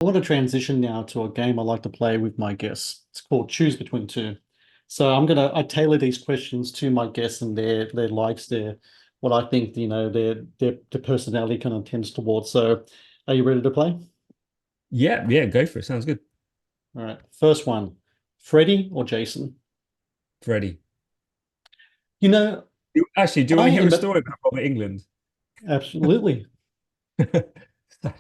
I want to transition now to a game I like to play with my guests. It's called Choose Between Two. So I tailor these questions to my guests and their likes, their what I think, their personality kind of tends towards. So are you ready to play? Yeah, yeah, go for it. Sounds good. All right. First one, Freddy or Jason? Freddie. You know, Actually, do you want I to hear a am story about Robert England? absolutely. So,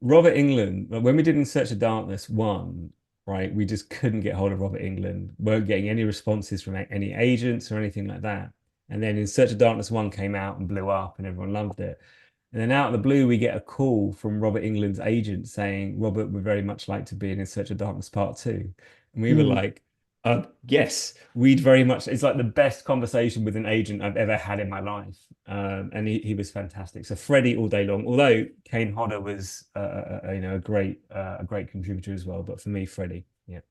Robert England, when we did In Search of Darkness 1, right, we just couldn't get hold of Robert England, weren't getting any responses from any agents or anything like that. And then In Search of Darkness 1 came out and blew up and everyone loved it. And then out of the blue, we get a call from Robert England's agent saying, Robert would very much like to be in Search of Darkness Part 2. And we were Hmm. like, yes, we'd very much, it's like the best conversation with an agent I've ever had in my life. And he was fantastic. So Freddie all day long, although Kane Hodder was, a great contributor as well. But for me, Freddie, yeah.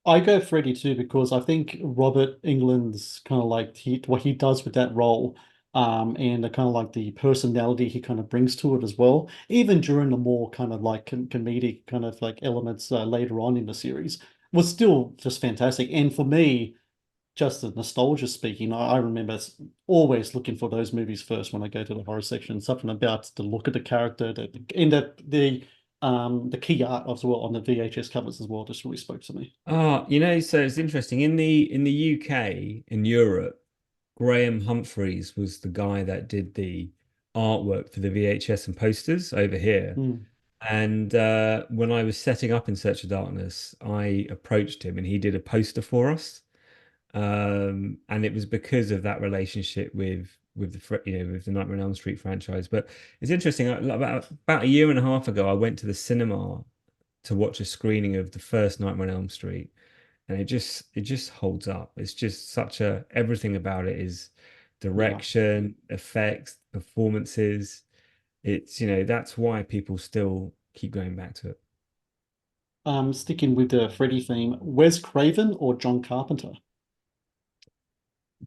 I go Freddy too because I think Robert England's kind of like what he does with that role, and the kind of like the personality he kind of brings to it as well. Even during the more kind of like comedic kind of like elements later on in the series, was still just fantastic. And for me, just the nostalgia speaking, I remember always looking for those movies first when I go to the horror section. Something about the look of the character, and the key art as well on the VHS covers as well just really spoke to me. So it's interesting. In the UK, in Europe, Graham Humphreys was the guy that did the artwork for the VHS and posters over here. Hmm. And when I was setting up In Search of Darkness, I approached him and he did a poster for us. And it was because of that relationship with with the Nightmare on Elm Street franchise. But it's interesting. About a year and a half ago, I went to the cinema to watch a screening of the first Nightmare on Elm Street, and it just holds up. It's just such a everything about it is Yeah. direction, effects, performances. That's why people still keep going back to it. Sticking with the Freddy theme, Wes Craven or John Carpenter?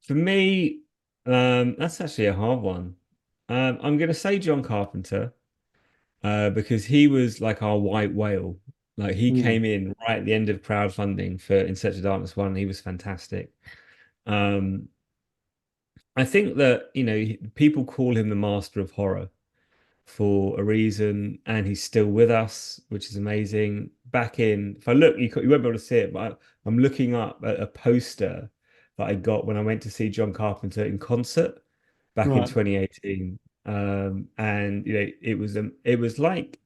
For me, that's actually a hard one. I'm going to say John Carpenter because he was like our white whale. Like he Hmm. came in right at the end of crowdfunding for In Search of Darkness 1. He was fantastic. Um, I think that, people call him the master of horror for a reason, and he's still with us, which is amazing. Back in, if I look, you won't be able to see it, but I'm looking up at a poster that I got when I went to see John Carpenter in concert back in Right. 2018. And it was like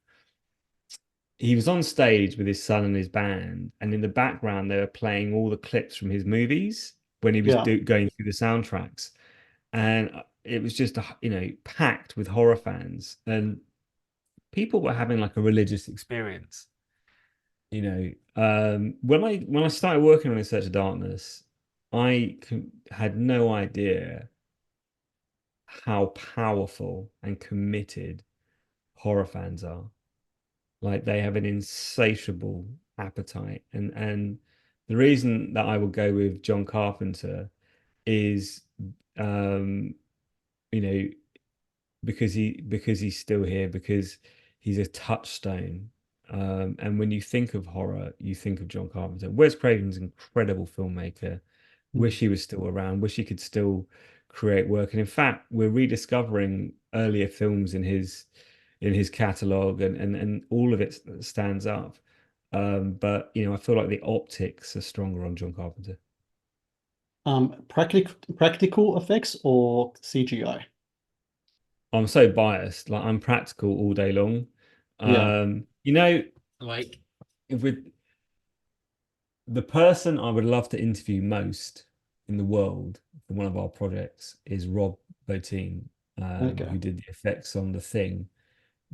he was on stage with his son and his band, and in the background they were playing all the clips from his movies when he was Yeah. going through the soundtracks, and it was just packed with horror fans, and people were having like a religious experience. When I started working on In Search of Darkness, had no idea how powerful and committed horror fans are. Like they have an insatiable appetite, and the reason that I will go with John Carpenter is, um, you know, because he's still here, because he's a touchstone. And when you think of horror, you think of John Carpenter. Wes Craven's an incredible filmmaker. Hmm. Wish he was still around. Wish he could still create work. And in fact, we're rediscovering earlier films in his catalog, and all of it stands up. But I feel like the optics are stronger on John Carpenter. Practical effects or CGI? I'm so biased. Like I'm practical all day long. Yeah. Like with the person I would love to interview most in the world for one of our projects is Rob Bottin, Okay. who did the effects on The Thing.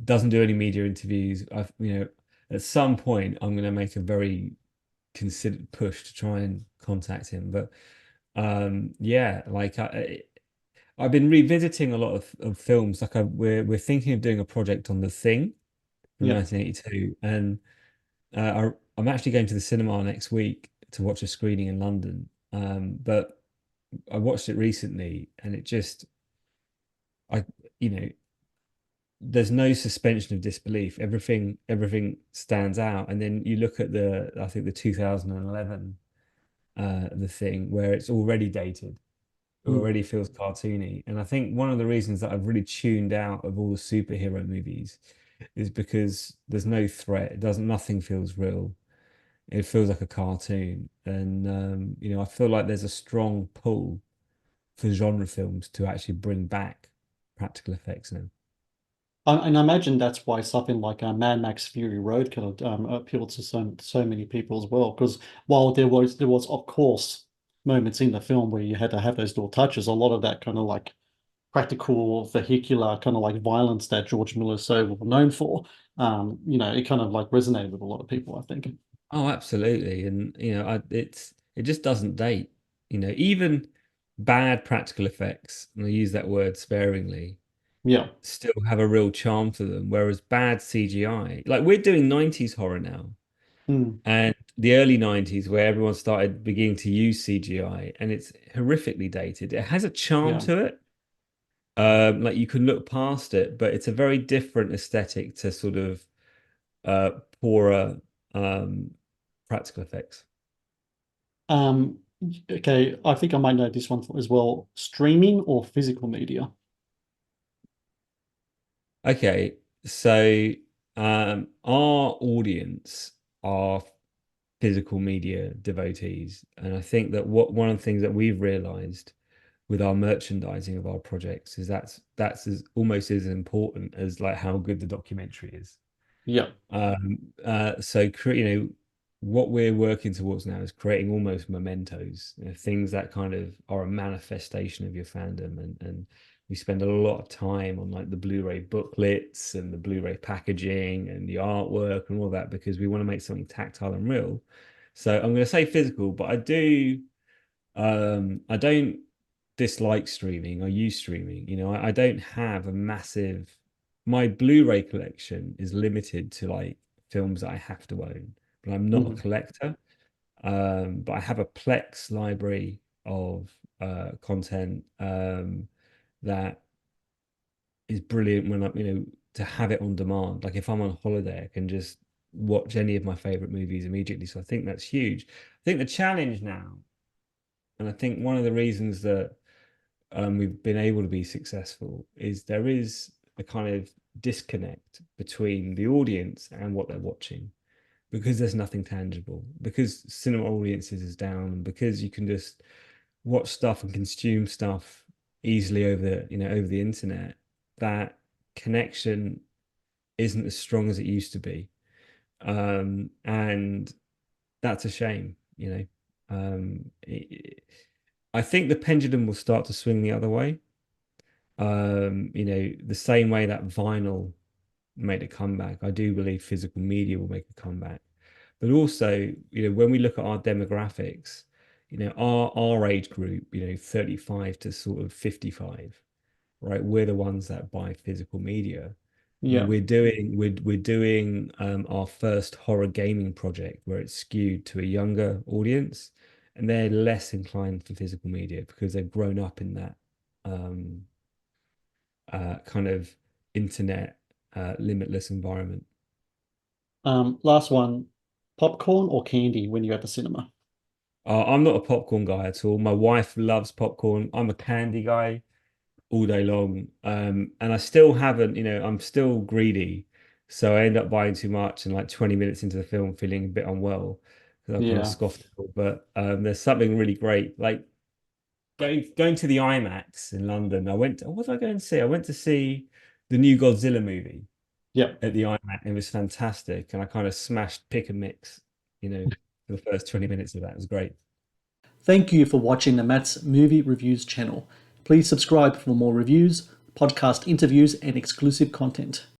Doesn't do any media interviews. At some point I'm going to make a very considered push to try and contact him. But yeah, like I've been revisiting a lot of films. Like we're thinking of doing a project on The Thing from Yeah. 1982, and I'm actually going to the cinema next week to watch a screening in London. But I watched it recently, and I, you know, there's no suspension of disbelief. Everything stands out. And then you look at I think the 2011 The Thing, where it's already dated. It Mm. already feels cartoony. And I think one of the reasons that I've really tuned out of all the superhero movies is because there's no threat. Nothing feels real. It feels like a cartoon. And I feel like there's a strong pull for genre films to actually bring back practical effects now. And I imagine that's why something like Mad Max Fury Road kind of appealed to so many people as well. Because while there was of course moments in the film where you had to have those little touches, a lot of that kind of like practical vehicular kind of like violence that George Miller is so well known for, it kind of like resonated with a lot of people, I think. Oh, absolutely. And it just doesn't date. Even bad practical effects, and I use that word sparingly, Yeah. still have a real charm to them. Whereas bad CGI, like we're doing 90s horror now, Mm. and the early 90s where everyone started beginning to use CGI, and it's horrifically dated. It has a charm Yeah. to it. Like you can look past it, but it's a very different aesthetic to sort of uh poorer practical effects. Um, okay, I think I might know this one as well. Streaming or physical media? Okay, so our audience are physical media devotees, and I think that one of the things that we've realized with our merchandising of our projects is that's almost as important as like how good the documentary is. Yeah. So what we're working towards now is creating almost mementos, things that kind of are a manifestation of your fandom, and we spend a lot of time on like the Blu-ray booklets and the Blu-ray packaging and the artwork and all that because we want to make something tactile and real. So I'm going to say physical, but I don't dislike streaming. I use streaming. I don't have a massive. My Blu-ray collection is limited to like films that I have to own, but I'm not a Mhm. collector. But I have a Plex library of content that is brilliant when to have it on demand. Like if I'm on holiday, I can just watch any of my favorite movies immediately. So I think that's huge. I think the challenge now, and I think one of the reasons that we've been able to be successful is there is a kind of disconnect between the audience and what they're watching because there's nothing tangible, because cinema audiences is down, and because you can just watch stuff and consume stuff easily over the internet. That connection isn't as strong as it used to be, and that's a shame. I think the pendulum will start to swing the other way. The same way that vinyl made a comeback, I do believe physical media will make a comeback. But also, when we look at our demographics, our age group, 35 to sort of 55, right? We're the ones that buy physical media. Yeah. We're doing our first horror gaming project where it's skewed to a younger audience, and they're less inclined for physical media because they've grown up in that um, kind of internet limitless environment. Last one, popcorn or candy when you're at the cinema? I'm not a popcorn guy at all. My wife loves popcorn. I'm a candy guy all day long. And I still haven't, I'm still greedy. So I end up buying too much and like 20 minutes into the film feeling a bit unwell because I kind of Yeah. scoffed it all. But there's something really great. Like going to the IMAX in London. What did I go and see? I went to see the new Godzilla movie Yeah. at the iMac. It was fantastic. And I kind of smashed pick and mix, for the first 20 minutes of that. It was great. Thank you for watching the Matt's Movie Reviews channel. Please subscribe for more reviews, podcast interviews, and exclusive content.